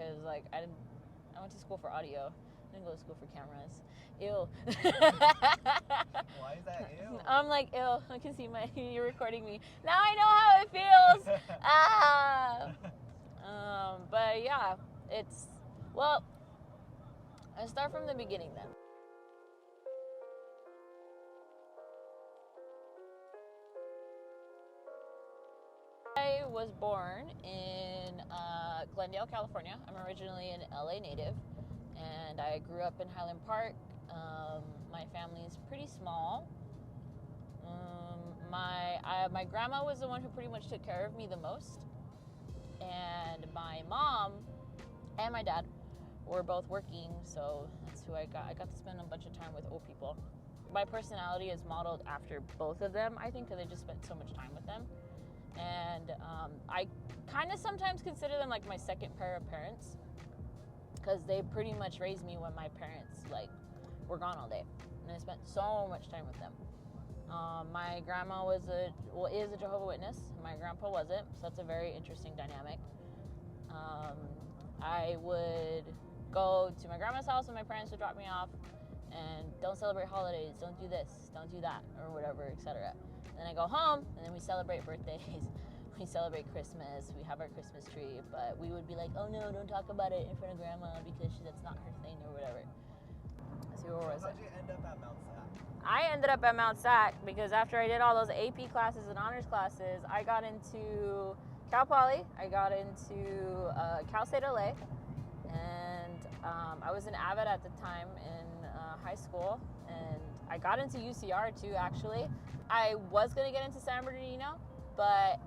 because like I went to school for audio. I didn't go to school for cameras. Ew. Why is that ew? I'm like, ew. I can see you're recording me. Now I know how it feels. But yeah, well, let's start from the beginning then. I was born in Glendale, California. I'm originally an LA native, and I grew up in Highland Park. My family is pretty small. My grandma was the one who pretty much took care of me the most, and my mom and my dad were both working, so that's who I got to spend a bunch of time with old people. My personality is modeled after both of them, I think, because I just spent so much time with them. And I kind of sometimes consider them like my second pair of parents, because they pretty much raised me when my parents like were gone all day, and I spent so much time with them. My grandma is a Jehovah's Witness. My grandpa wasn't, so that's a very interesting dynamic. I would go to my grandma's house when my parents would drop me off, and don't celebrate holidays, don't do this, don't do that, or whatever, etc. Then I go home, and then we celebrate birthdays. We celebrate Christmas. We have our Christmas tree, but we would be like, oh no, don't talk about it in front of grandma because that's not her thing or whatever. Let's see, where was it? How'd you end up at Mount Sac? I ended up at Mount Sac because after I did all those AP classes and honors classes, I got into Cal Poly. I got into Cal State LA, and I was an AVID at the time in high school, and I got into UCR too, actually. I was going to get into San Bernardino, but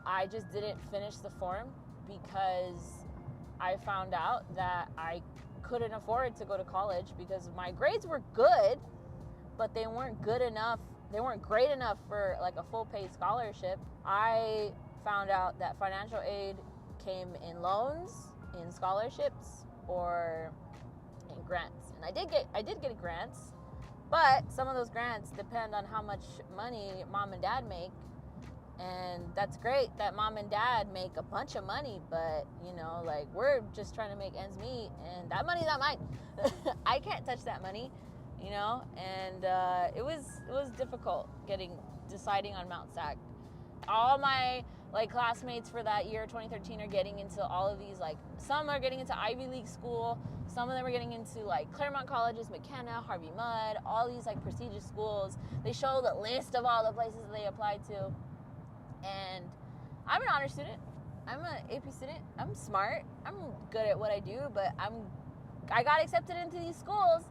I just didn't finish the form because I found out that I couldn't afford to go to college because my grades were good, but they weren't good enough. They weren't great enough for like a full paid scholarship. I found out that financial aid came in loans, in scholarships, or in grants. And I did get grants, but some of those grants depend on how much money mom and dad make. And that's great that mom and dad make a bunch of money, but like we're just trying to make ends meet, and that money's not mine. I can't touch that money. And it was difficult deciding on Mount Sac. All my classmates for that year, 2013, are getting into all of these, some are getting into Ivy League school, some of them are getting into Claremont Colleges, McKenna, Harvey Mudd, all these prestigious schools. They show the list of all the places they applied to, and I'm an honor student. I'm an AP student. I'm smart. I'm good at what I do, but I got accepted into these schools.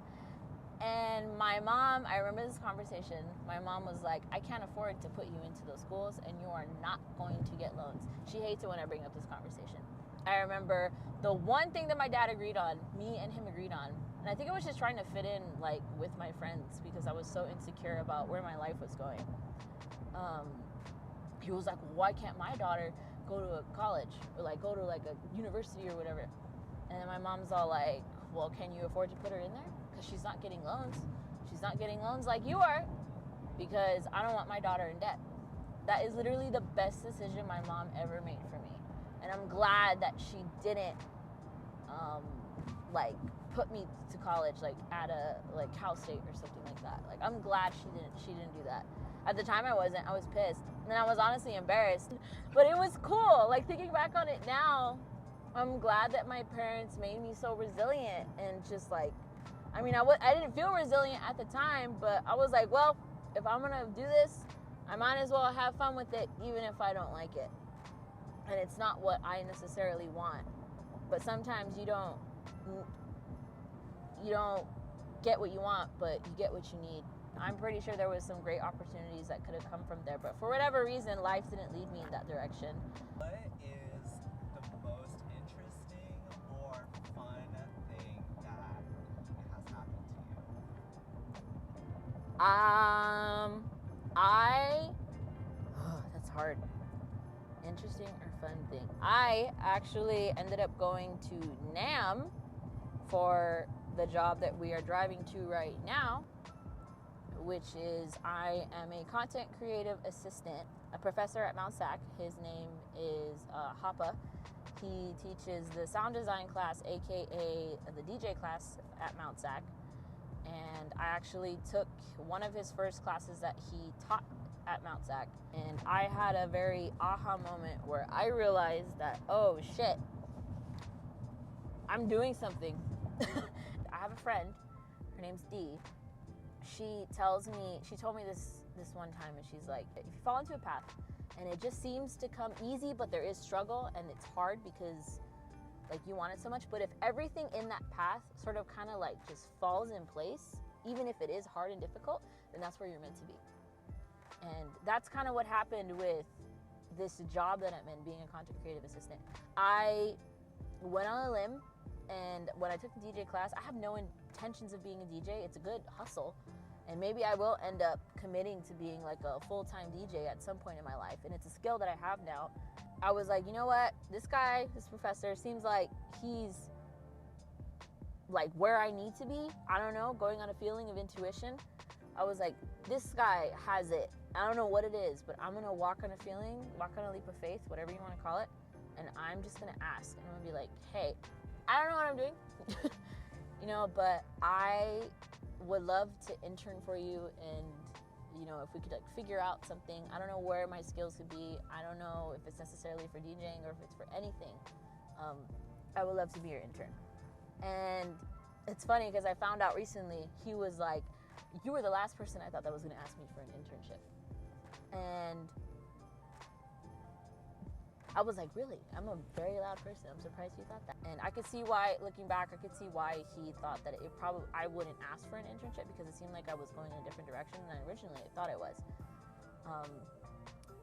And my mom, I remember this conversation, my mom was like, I can't afford to put you into those schools, and you are not going to get loans. She hates it when I bring up this conversation. I remember the one thing that my dad agreed on, me and him agreed on, and I think I was just trying to fit in with my friends because I was so insecure about where my life was going. He was like, well, why can't my daughter go to a college or go to a university or whatever? And then my mom's all like, well, can you afford to put her in there? Because she's not getting loans. She's not getting loans like you are, because I don't want my daughter in debt. That is literally the best decision my mom ever made for me. And I'm glad that she didn't put me to college at a Cal State or something like that. I'm glad she didn't do that. At the time I wasn't. I was pissed. And I was honestly embarrassed. But it was cool. Thinking back on it now, I'm glad that my parents made me so resilient and just I didn't feel resilient at the time, but I was like, well, if I'm gonna do this, I might as well have fun with it, even if I don't like it. And it's not what I necessarily want. But sometimes you don't get what you want, but you get what you need. I'm pretty sure there was some great opportunities that could have come from there, but for whatever reason, life didn't lead me in that direction. What is the most interesting or fun thing that has happened to you? That's hard. Interesting or fun thing? I actually ended up going to NAM for the job that we are driving to right now, which is I am a content creative assistant, a professor at Mount Sac. His name is Hapa, He teaches the sound design class, aka the DJ class at Mount Sac. And I actually took one of his first classes that he taught at Mount Sac. And I had a very aha moment where I realized that, oh shit, I'm doing something. I have a friend, her name's Dee. She told me this one time, and she's like, if you fall into a path and it just seems to come easy, but there is struggle and it's hard because like you want it so much, but if everything in that path sort of kind of like just falls in place, even if it is hard and difficult, then that's where you're meant to be. And that's kind of what happened with this job that I'm in, being a content creative assistant. I went on a limb, and when I took the DJ class, I have no intentions of being a DJ. It's a good hustle, and maybe I will end up committing to being like a full-time DJ at some point in my life, and it's a skill that I have now. I was like, you know what, this professor seems like he's like where I need to be. I don't know, going on a feeling of intuition. I was like, this guy has it. I don't know what it is, but I'm gonna walk on a feeling, walk on a leap of faith, whatever you wanna call it, and I'm just gonna ask, and I'm gonna be like, hey, I don't know what I'm doing, you know, but I would love to intern for you, and you know, if we could like figure out something. I don't know where my skills could be. I don't know if it's necessarily for DJing or if it's for anything. I would love to be your intern. And it's funny because I found out recently, he was like, you were the last person I thought that was gonna ask me for an internship. And I was like, really? I'm a very loud person. I'm surprised you thought that. And I could see why, looking back, I could see why he thought that I wouldn't ask for an internship, because it seemed like I was going in a different direction than originally I thought I was.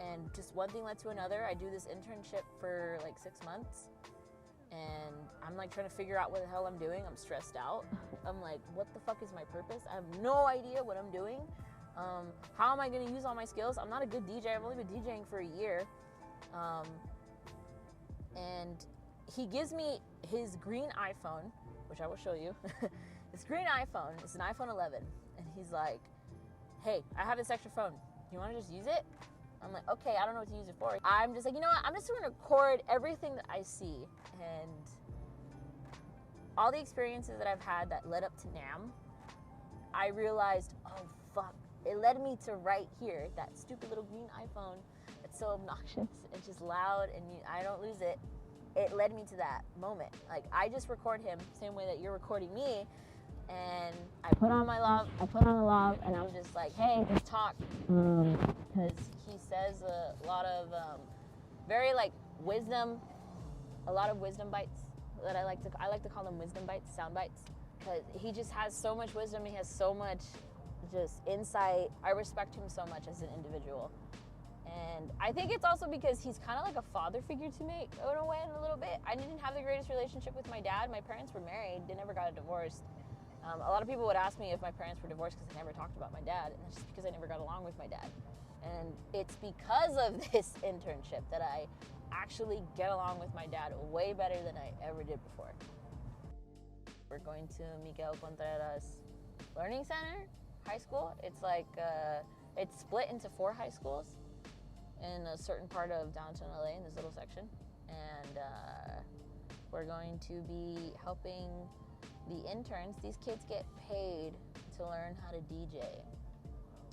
And just one thing led to another. I do this internship for like 6 months, and I'm like trying to figure out what the hell I'm doing. I'm stressed out. I'm like, what the fuck is my purpose? I have no idea what I'm doing. How am I gonna use all my skills? I'm not a good DJ. I've only been DJing for a year. And he gives me his green iPhone, which I will show you. This green iPhone, it's an iPhone 11. And he's like, hey, I have this extra phone. You wanna just use it? I'm like, okay, I don't know what to use it for. I'm just like, you know what? I'm just gonna record everything that I see. And all the experiences that I've had that led up to NAMM, I realized, oh fuck, it led me to right here, that stupid little green iPhone. It's so obnoxious and just loud, and I don't lose it. It led me to that moment. Like, I just record him same way that you're recording me, and I put on a lav, and I'm just like, hey, let's talk. Because he says a lot of very like a lot of wisdom bites that I like to call them wisdom bites, sound bites, because he just has so much wisdom. He has so much just insight. I respect him so much as an individual. And I think it's also because he's kind of like a father figure to me in a way, in a little bit. I didn't have the greatest relationship with my dad. My parents were married. They never got divorced. A lot of people would ask me if my parents were divorced because I never talked about my dad, and that's just because I never got along with my dad. And it's because of this internship that I actually get along with my dad way better than I ever did before. We're going to Miguel Contreras Learning Center High School. It's like, it's split into 4 high schools in a certain part of downtown LA, in this little section. And we're going to be helping the interns. These kids get paid to learn how to DJ,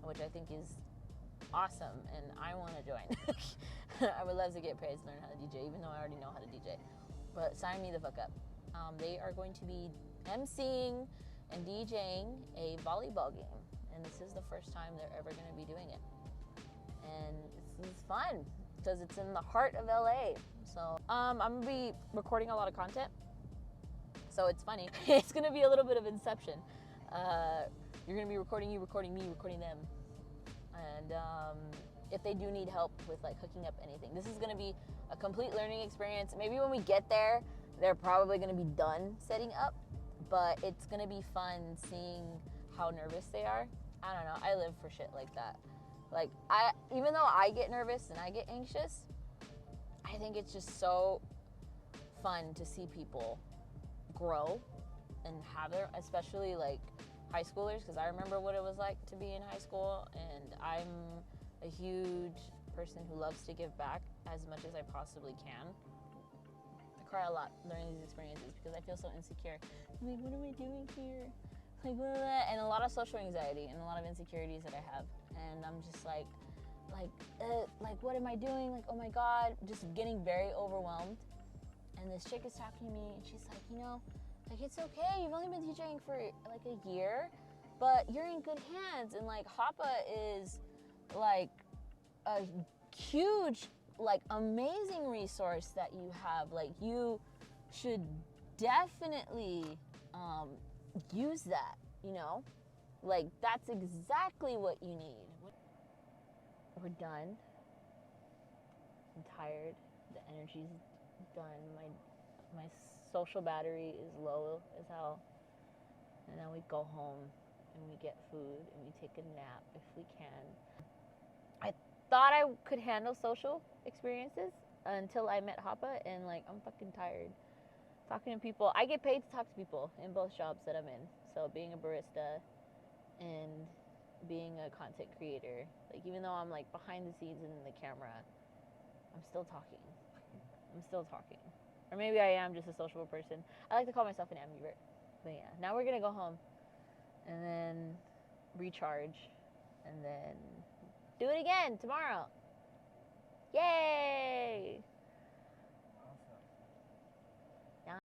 which I think is awesome, and I want to join. I would love to get paid to learn how to DJ, even though I already know how to DJ. But sign me the fuck up. They are going to be emceeing and DJing a volleyball game, and this is the first time they're ever going to be doing it. And it's fun because it's in the heart of LA. So I'm gonna be recording a lot of content. So it's funny. It's gonna be a little bit of Inception. You're gonna be recording you, recording me, recording them. And if they do need help with like hooking up anything, this is gonna be a complete learning experience. Maybe when we get there, they're probably gonna be done setting up, but it's gonna be fun seeing how nervous they are. I don't know, I live for shit like that. Like, even though I get nervous and I get anxious, I think it's just so fun to see people grow and have their, especially like high schoolers, because I remember what it was like to be in high school, and I'm a huge person who loves to give back as much as I possibly can. cry a lot during these experiences because I feel so insecure. I'm like, what am I doing here? Like, blah, blah, blah. And a lot of social anxiety and a lot of insecurities that I have. And I'm just like, what am I doing? Like, oh my God, just getting very overwhelmed. And this chick is talking to me, and she's like, you know, like, it's okay. You've only been teaching for like a year, but you're in good hands. And like, Hapa is like a huge, like, amazing resource that you have. Like, you should definitely use that, you know? Like, that's exactly what you need. We're done. I'm tired. The energy's done. My social battery is low as hell. And then we go home and we get food and we take a nap if we can. I thought I could handle social experiences until I met Hapa, and like, I'm fucking tired talking to people. I get paid to talk to people in both jobs that I'm in. So being a barista and being a content creator, like, even though I'm like behind the scenes and in the camera, I'm still talking. Or maybe I am just a sociable person. I like to call myself an ambivert. But yeah, now we're gonna go home and then recharge and then do it again tomorrow. Yay!